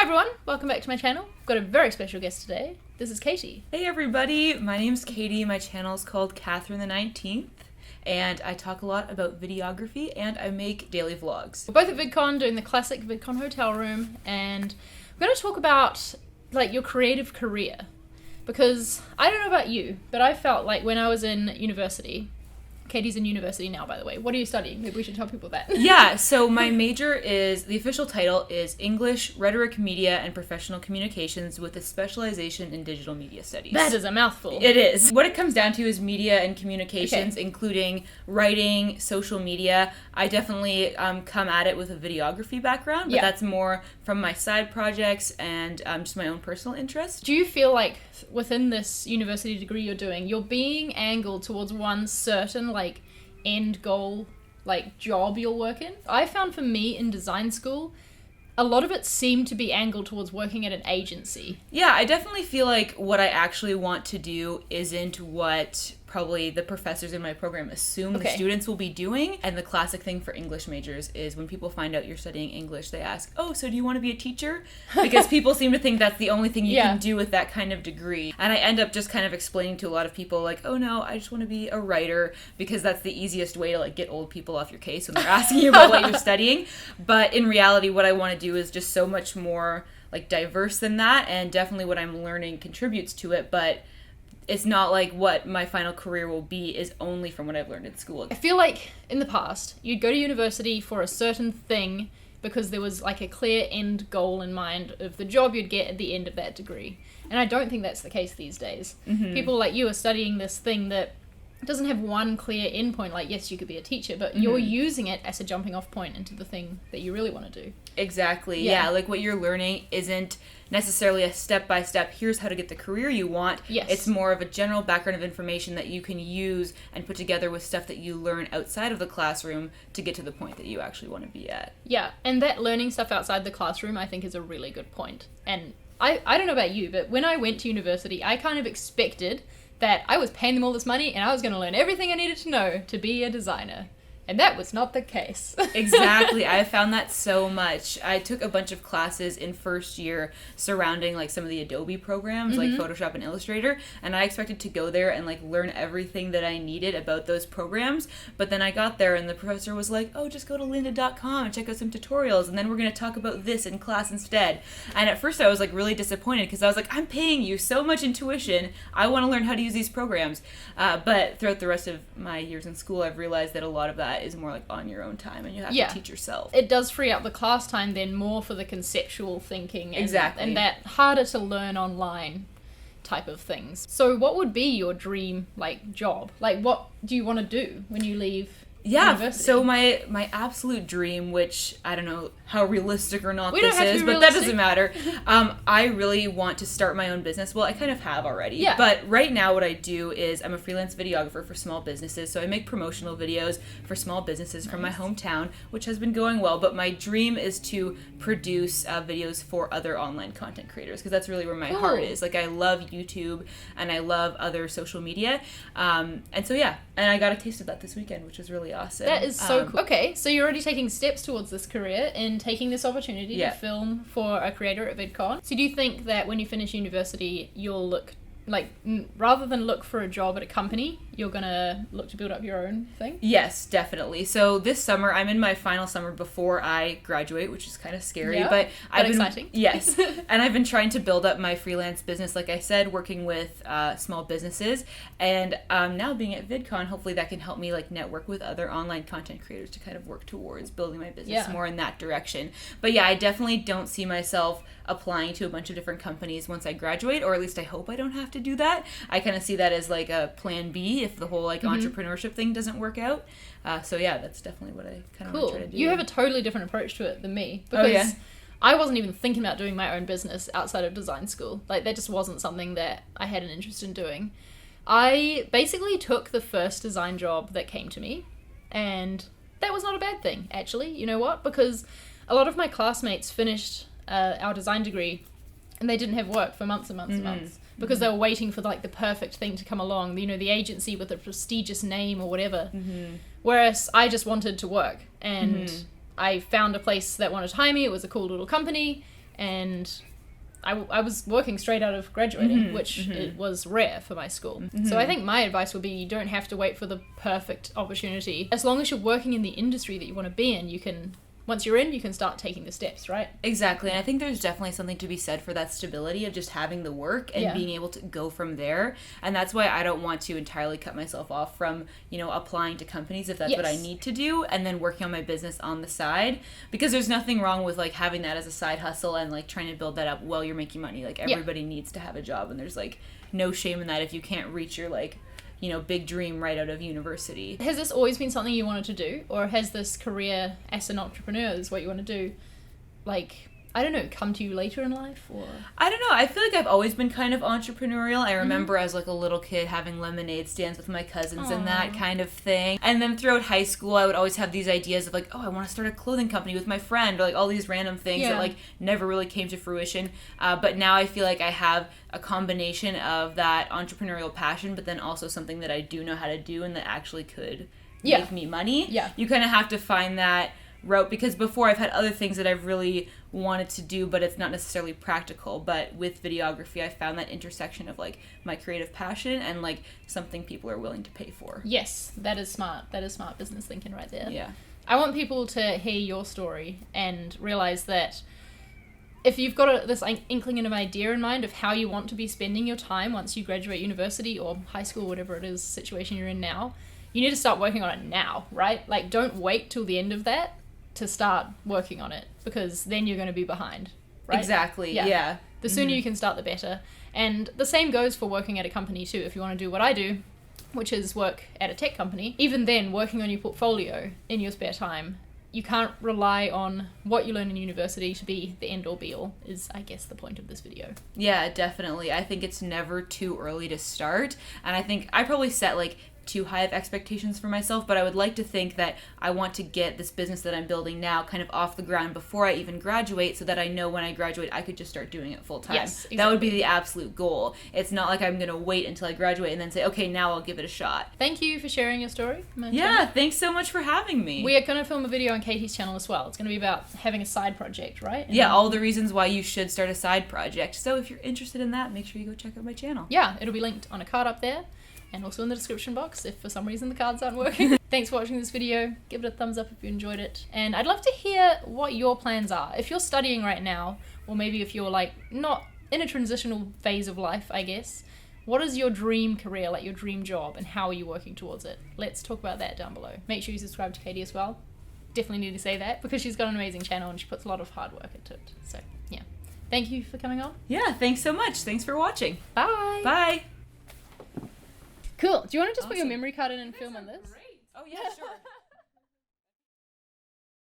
everyone, welcome back to my channel. I've got a very special guest today. This is Katie. Hey everybody, my name's Katie. My channel is called Katherinethe19th, and I talk a lot about videography and I make daily vlogs. We're both at VidCon doing the classic VidCon hotel room, and we're going to talk about your creative career. Because I don't know about you, but I felt like when I was in university, Katie's in university now, by the way. What are you studying? Maybe we should tell people that. Yeah, so my major is, the official title is English, Rhetoric, Media, and Professional Communications with a specialization in digital media studies. That is a mouthful. It is. What it comes down to is media and communications, Okay. including writing, social media. I definitely come at it with a videography background, but that's more from my side projects and just my own personal interest. Do you feel like within this university degree you're doing, you're being angled towards one certain end goal job you'll work in? I found for me in design school, a lot of it seemed to be angled towards working at an agency. Yeah, I definitely feel like what I actually want to do isn't what probably the professors in my program assume the students will be doing. And the classic thing for English majors is when people find out you're studying English, they ask, oh, so do you want to be a teacher? Because people seem to think that's the only thing you can do with that kind of degree. And I end up just kind of explaining to a lot of people like, oh no, I just want to be a writer, because that's the easiest way to get old people off your case when they're asking you about what you're studying. But in reality, what I want to do is just so much more diverse than that, and definitely what I'm learning contributes to it, but it's not like what my final career will be is only from what I've learned in school. I feel like in the past, you'd go to university for a certain thing because there was a clear end goal in mind of the job you'd get at the end of that degree. And I don't think that's the case these days. Mm-hmm. People like you are studying this thing that doesn't have one clear end point. Yes, you could be a teacher, but you're using it as a jumping off point into the thing that you really want to do. Exactly. Yeah. What you're learning isn't necessarily a step-by-step, here's how to get the career you want. Yes. It's more of a general background of information that you can use and put together with stuff that you learn outside of the classroom to get to the point that you actually want to be at. Yeah, and that learning stuff outside the classroom I think is a really good point. And I don't know about you, but when I went to university, I kind of expected that I was paying them all this money and I was going to learn everything I needed to know to be a designer. And that was not the case. Exactly. I found that so much. I took a bunch of classes in first year surrounding some of the Adobe programs, like Photoshop and Illustrator, and I expected to go there and learn everything that I needed about those programs. But then I got there and the professor was like, oh, just go to lynda.com and check out some tutorials, and then we're going to talk about this in class instead. And at first I was really disappointed, because I was like, I'm paying you so much in tuition. I want to learn how to use these programs. But throughout the rest of my years in school, I've realized that a lot of that is more on your own time, and you have to teach yourself. It does free up the class time then more for the conceptual thinking and, exactly. and that harder to learn online type of things. So what would be your dream job? What do you want to do when you leave university? So my absolute dream, which I don't know how realistic or not this is, but that doesn't matter. I really want to start my own business. Well, I kind of have already. Yeah. But right now what I do is I'm a freelance videographer for small businesses. So I make promotional videos for small businesses from my hometown, which has been going well. But my dream is to produce videos for other online content creators, because that's really where my heart is. I love YouTube and I love other social media. And so and I got a taste of that this weekend, which was really awesome. That is so cool. Okay, so you're already taking steps towards this career in taking this opportunity to film for a creator at VidCon. So do you think that when you finish university, you'll look rather than look for a job at a company, you're gonna look to build up your own thing? Yes, definitely. So this summer, I'm in my final summer before I graduate, which is kind of scary, but exciting. Yes, and I've been trying to build up my freelance business, like I said, working with small businesses, and now being at VidCon, hopefully that can help me network with other online content creators to kind of work towards building my business more in that direction. But I definitely don't see myself applying to a bunch of different companies once I graduate, or at least I hope I don't have to do that. I kind of see that as a plan B if the whole entrepreneurship thing doesn't work out. So that's definitely what I kind of want to try to do. You have a totally different approach to it than me, because I wasn't even thinking about doing my own business outside of design school. That just wasn't something that I had an interest in doing. I basically took the first design job that came to me, and that was not a bad thing, actually. You know what? Because a lot of my classmates finished our design degree and they didn't have work for months and months and months, because they were waiting for the perfect thing to come along, the agency with a prestigious name or whatever. Whereas I just wanted to work, and I found a place that wanted to hire me. It was a cool little company, and I was working straight out of graduating, which it was rare for my school. So I think my advice would be you don't have to wait for the perfect opportunity. As long as you're working in the industry that you want to be in, you can, once you're in, you can start taking the steps, right? Exactly. And I think there's definitely something to be said for that stability of just having the work and being able to go from there. And that's why I don't want to entirely cut myself off from, you know, applying to companies if that's what I need to do, and then working on my business on the side. Because there's nothing wrong with, like, having that as a side hustle and, like, trying to build that up while you're making money. Like, everybody needs to have a job, and there's, like, no shame in that if you can't reach your, like, you know, big dream right out of university. Has this always been something you wanted to do? Or has this career as an entrepreneur is what you want to do, like, I don't know, come to you later in life? Or I don't know. I feel like I've always been kind of entrepreneurial. I remember as like a little kid having lemonade stands with my cousins and that kind of thing. And then throughout high school, I would always have these ideas of like, oh, I want to start a clothing company with my friend, or like all these random things that like never really came to fruition. But now I feel like I have a combination of that entrepreneurial passion, but then also something that I do know how to do and that actually could make me money. Yeah. You kind of have to find that route, because before I've had other things that I've really wanted to do, but it's not necessarily practical. But with videography, I found that intersection of like my creative passion and like something people are willing to pay for. Yes, that is smart. That is smart business thinking right there. Yeah. I want people to hear your story and realize that if you've got this inkling and an idea in mind of how you want to be spending your time once you graduate university or high school, whatever it is situation you're in now, you need to start working on it now, right? Like, don't wait till the end of that to start working on it, because then you're going to be behind, right? Exactly. Yeah. The sooner you can start, the better. And the same goes for working at a company too. If you want to do what I do, which is work at a tech company, even then, working on your portfolio in your spare time, you can't rely on what you learn in university to be the end-all be-all, is, I guess, the point of this video. Yeah, definitely. I think it's never too early to start. And I think I probably set, like, too high of expectations for myself, but I would like to think that I want to get this business that I'm building now kind of off the ground before I even graduate, so that I know when I graduate I could just start doing it full time. Yes, exactly. That would be the absolute goal. It's not like I'm going to wait until I graduate and then say, okay, now I'll give it a shot. Thank you for sharing your story. Yeah, thanks so much for having me. We are going to film a video on Katie's channel as well. It's going to be about having a side project, right? And yeah, all the reasons why you should start a side project. So if you're interested in that, make sure you go check out my channel. Yeah, it'll be linked on a card up there, and also in the description box if for some reason the cards aren't working. Thanks for watching this video. Give it a thumbs up if you enjoyed it. And I'd love to hear what your plans are. If you're studying right now, or maybe if you're like not in a transitional phase of life, I guess, what is your dream career, like your dream job, and how are you working towards it? Let's talk about that down below. Make sure you subscribe to Katie as well. Definitely need to say that, because she's got an amazing channel and she puts a lot of hard work into it. So yeah. Thank you for coming on. Yeah, thanks so much. Thanks for watching. Bye. Bye. Cool. Do you want to just put your memory card in and film on this? Great. Oh, yeah, sure.